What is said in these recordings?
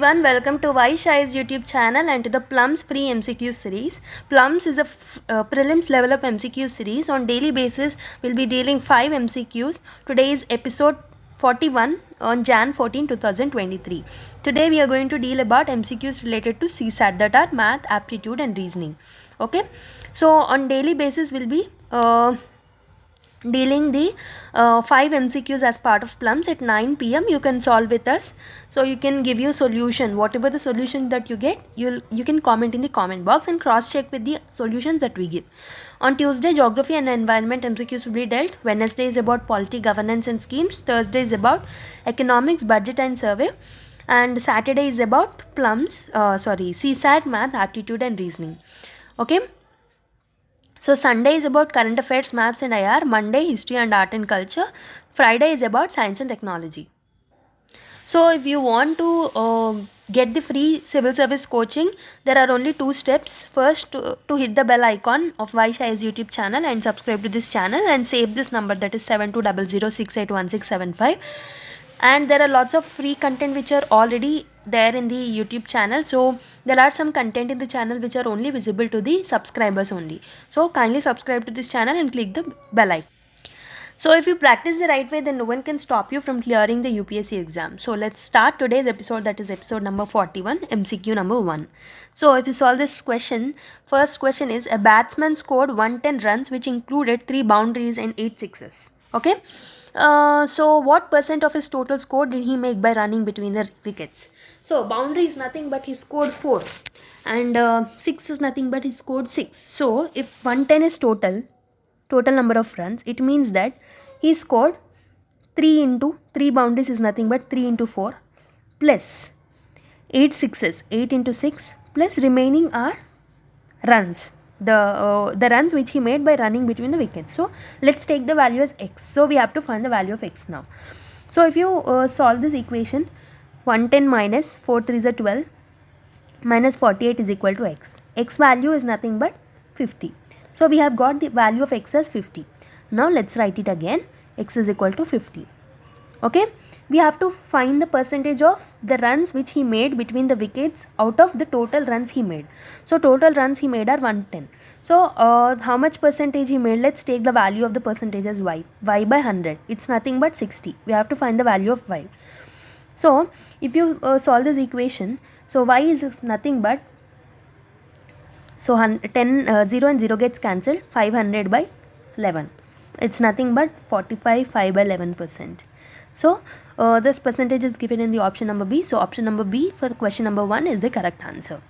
Everyone, welcome to Vysh IAS YouTube channel and to the Plums free MCQ series. Plums is a prelims level up MCQ series. On daily basis, we'll be dealing 5 MCQs. Today is episode 41 on Jan 14, 2023. Today we are going to deal about MCQs related to CSAT, that are math, aptitude and reasoning. Okay, so on daily basis we'll be dealing the 5 MCQs as part of Plums at 9 PM. You can solve with us. So you can give you solution. Whatever the solution that you get, you can comment in the comment box and cross check with the solutions that we give. On Tuesday, geography and environment MCQs will be dealt. Wednesday is about polity, governance and schemes. Thursday is about economics, budget and survey. And Saturday is about Plums, CSAT, math, aptitude and reasoning. Okay. So Sunday is about current affairs, maths and IR. Monday, history and art and culture. Friday is about science and technology. So if you want to get the free civil service coaching, there are only 2 steps. First, to hit the bell icon of Vysh IAS YouTube channel and subscribe to this channel and save this number, that is 7200681675. And there are lots of free content which are already there in the YouTube channel. So there are some content in the channel which are only visible to the subscribers only. So kindly subscribe to this channel and click the bell icon. So if you practice the right way, then no one can stop you from clearing the UPSC exam. So let's start today's episode, that is episode number 41, MCQ number 1. So if you solve this question, first question is, a batsman scored 110 runs which included 3 boundaries and 8 sixes. Okay. So what percent of his total score did he make by running between the wickets? So boundary is nothing but he scored 4 and 6 is nothing but he scored 6. So if 110 is total number of runs, it means that he scored 3 into 3 boundaries is nothing but 3 into 4 plus 8 sixes, 8 into 6 plus remaining are runs. The runs which he made by running between the wickets. So let's take the value as x. So we have to find the value of x now. So if you solve this equation, 110 minus 4 3s are 12 minus 48 is equal to x. X value is nothing but 50. So we have got the value of x as 50. Now let's write it again. X is equal to 50. Okay, we have to find the percentage of the runs which he made between the wickets out of the total runs he made. So total runs he made are 110. So how much percentage he made? Let's take the value of the percentage as y. Y by 100. It's nothing but 60. We have to find the value of y. So if you solve this equation, so y is nothing but, so 10 0 and 0 gets cancelled. 500 by 11. It's nothing but 45, 5 by 11%. So this percentage is given in the option number B. So option number B for the question number 1 is the correct answer.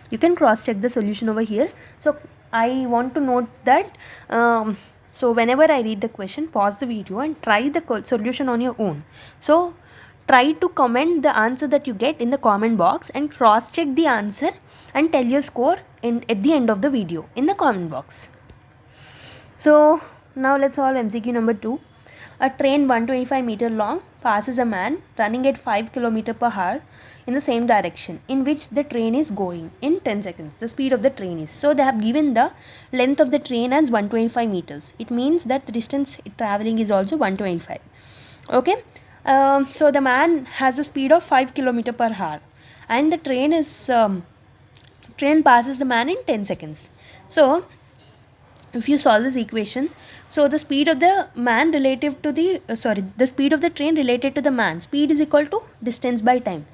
You can cross check the solution over here. So I want to note that so whenever I read the question, pause the video and try the solution on your own. So try to comment the answer that you get in the comment box and cross check the answer and tell your score at the end of the video in the comment box. So now let's solve MCQ number 2. A train 125 meter long passes a man running at 5 km per hour in the same direction in which the train is going in 10 seconds. The speed of the train is. So they have given the length of the train as 125 meters. It means that the distance traveling is also 125. Okay. So the man has a speed of 5 km per hour and the train is train passes the man in 10 seconds. So if you solve this equation, so the speed of the man relative to the the speed of the train related to the man, speed is equal to distance by time.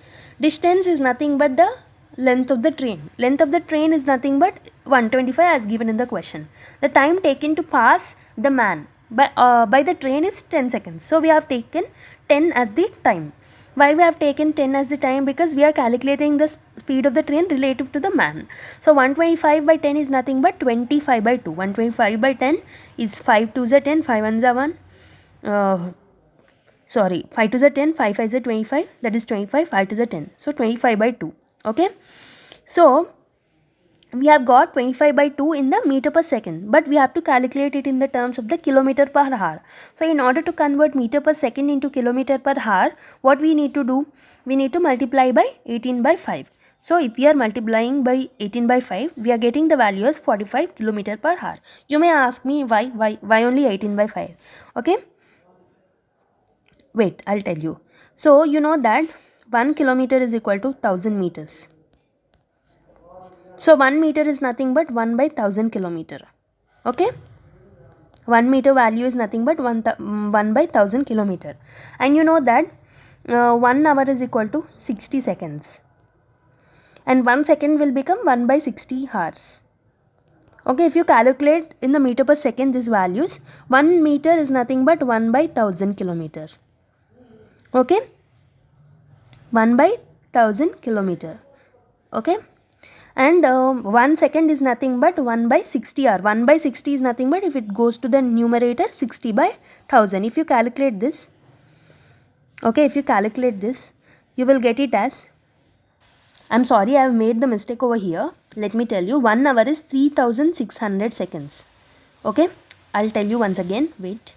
Distance is nothing but the length of the train. Length of the train is nothing but 125 as given in the question. The time taken to pass the man by the train is 10 seconds. So we have taken 10 as the time. Why we have taken 10 as the time? Because we are calculating the speed of the train relative to the man. So 125 by 10 is nothing but 25 by 2. 125 by 10 is 5 2s are 10, 5 1s are 1. 5 2s are 10, 5 5s are 25. That is 25, 5 2s are 10. So 25 by 2. Okay. So we have got 25 by 2 in the meter per second, but we have to calculate it in the terms of the kilometer per hour. So in order to convert meter per second into kilometer per hour, what we need to do? We need to multiply by 18 by 5. So if we are multiplying by 18 by 5, we are getting the value as 45 km per hour. You may ask me why only 18 by 5? Okay. Wait, I'll tell you. So you know that 1 kilometer is equal to 1000 meters. So 1 meter is nothing but 1 by 1000 kilometer. Okay. 1 meter value is nothing but 1 by 1000 kilometer. And you know that 1 hour is equal to 60 seconds. And 1 second will become 1 by 60 hours. Okay, if you calculate in the meter per second these values, 1 meter is nothing but 1 by 1000 kilometer. Okay, 1 by 1000 kilometer. Okay, and 1 second is nothing but 1 by 60 hour. 1 by 60 is nothing but, if it goes to the numerator, 60 by 1000. If you calculate this, okay, if you calculate this, you will get it as, I'm sorry, I have made the mistake over here. Let me tell you, 1 hour is 3600 seconds. Okay, I'll tell you once again, wait.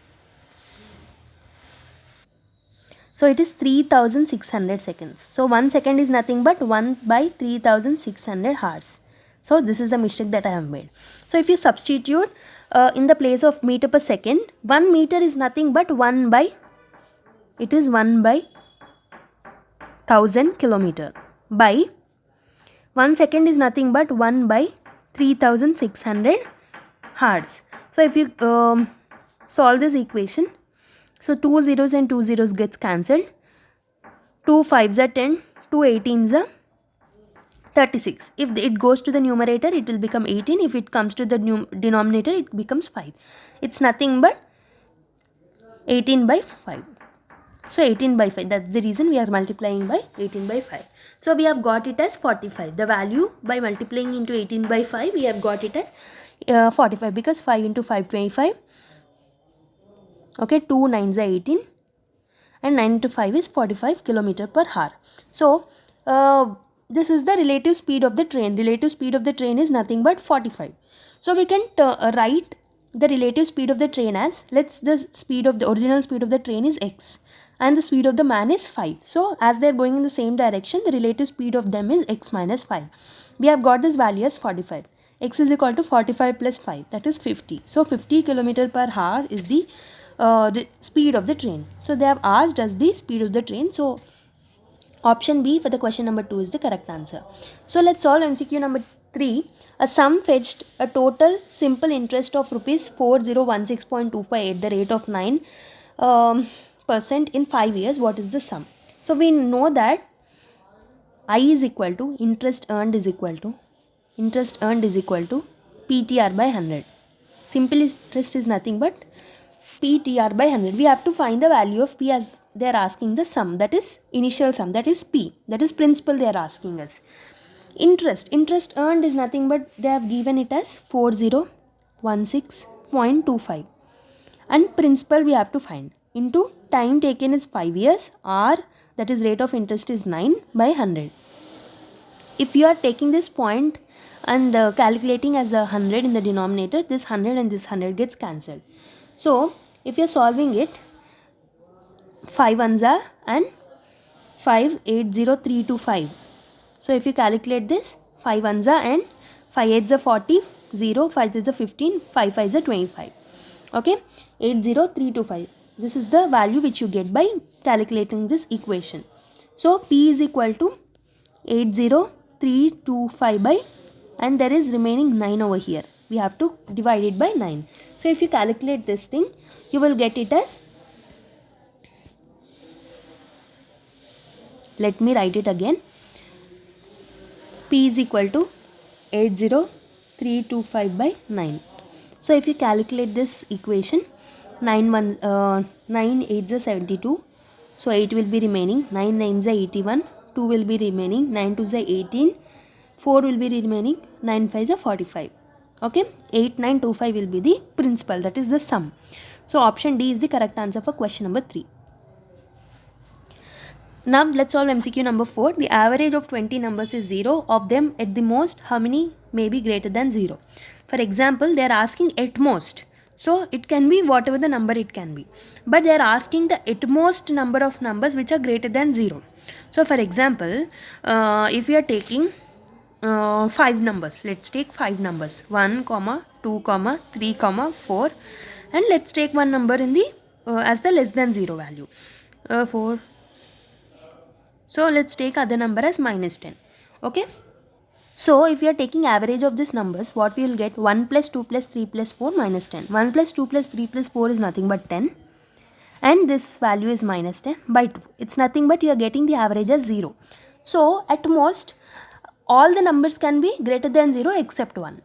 So it is 3600 seconds. So 1 second is nothing but 1 by 3600 hours. So this is the mistake that I have made. So if you substitute in the place of meter per second, 1 meter is nothing but 1 by 1000 kilometer, by 1 second is nothing but 1 by 3600 hours. So if you solve this equation, so 2 zeros and 2 zeros gets cancelled. 2 5s are 10, 2 18s are 36. If it goes to the numerator, it will become 18. If it comes to the denominator, it becomes 5. It's nothing but 18 by 5. So 18 by 5, that's the reason we are multiplying by 18 by 5. So we have got it as 45. The value by multiplying into 18 by 5, we have got it as 45, because 5 into 5, 25. Okay, 2 9s are 18 and 9 into 5 is 45 kilometer per hour. So this is the relative speed of the train. Relative speed of the train is nothing but 45. So we can write the relative speed of the train as, the speed of the original speed of the train is x and the speed of the man is 5. So as they are going in the same direction, the relative speed of them is x minus 5. We have got this value as 45. X is equal to 45 plus 5, that is 50. So 50 kilometer per hour is the speed of the train. So they have asked us the speed of the train. So option B for the question number 2 is the correct answer. So let's solve MCQ number 3. A sum fetched a total simple interest of rupees 4016.25 at the rate of 9% in 5 years. What is the sum? So we know that I is equal to interest earned is equal to PTR by 100. Simple interest is nothing but PTR by 100. We have to find the value of P, as they are asking the sum, that is initial sum, that is P, that is principal they are asking us. Interest earned is nothing but, they have given it as 4016.25, and principal we have to find, into time taken is 5 years, R, that is rate of interest, is 9 by 100. If you are taking this point and calculating as 100 in the denominator, this 100 and this 100 gets cancelled. So if you are solving it, 5 ones are and 5 80325. So if you calculate this, 5 ones are and 5 8s are 40, 0, 5 is 15, 5 5 is 25. Okay, 80325. This is the value which you get by calculating this equation. So P is equal to 80325 by, and there is remaining 9 over here. We have to divide it by 9. So if you calculate this thing, you will get it as, let me write it again, P is equal to 80325 by 9. So if you calculate this equation, 9 8s are 72, so 8 will be remaining, 9 9s are 81, 2 will be remaining, 9 2s are 18, 4 will be remaining, 9 5s are 45. Okay, 8925 will be the principal, that is the sum. So option D is the correct answer for question number 3. Now let's solve MCQ number 4. The average of 20 numbers is 0. Of them, at the most, how many may be greater than 0? For example, they are asking at most. So it can be whatever the number it can be. But they are asking the at most number of numbers which are greater than 0. So for example, if you are taking 5 numbers, let's take 5 numbers, 1, 2, 3, 4, and let's take one number in the as the less than 0 value, 4. So let's take other number as minus 10. Okay. So if you are taking average of these numbers, what we will get? 1 plus 2 plus 3 plus 4 minus 10. 1 plus 2 plus 3 plus 4 is nothing but 10. And this value is minus 10 by 2. It's nothing but you are getting the average as 0. So at most, all the numbers can be greater than 0 except 1.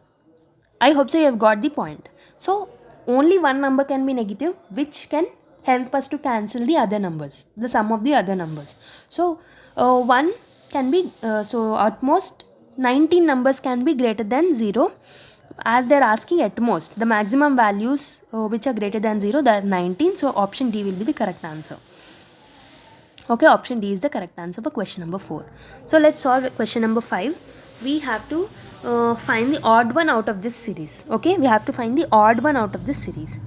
I hope so you have got the point. So only one number can be negative, which can help us to cancel the other numbers, the sum of the other numbers. So 1 can be, so at most 19 numbers can be greater than 0, as they are asking at most. The maximum values which are greater than 0, they are 19. So option D will be the correct answer. Okay, option D is the correct answer for question number 4. So let's solve question number 5. We have to find the odd one out of this series. Okay, we have to find the odd one out of this series.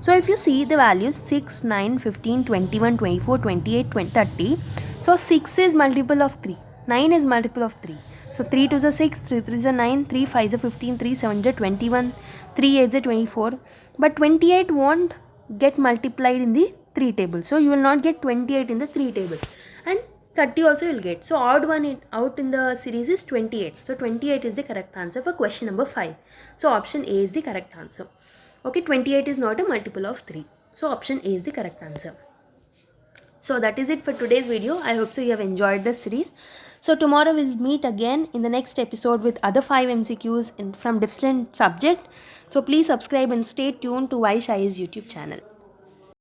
So if you see the values 6, 9, 15, 21, 24, 28, 20, 30. So 6 is multiple of 3. 9 is multiple of 3. So 3 2 is 6, 3 3 is 9, 3 5 is 15, 3 7 is 21, 3 8 is 24. But 28 won't get multiplied in the 3 table. So you will not get 28 in the 3 table. And 30 also you will get. So odd one out in the series is 28. So 28 is the correct answer for question number 5. So option A is the correct answer. Okay, 28 is not a multiple of 3. So option A is the correct answer. So that is it for today's video. I hope so you have enjoyed this series. So tomorrow we'll meet again in the next episode with other 5 MCQs from different subject. So please subscribe and stay tuned to Vysh IAS YouTube channel.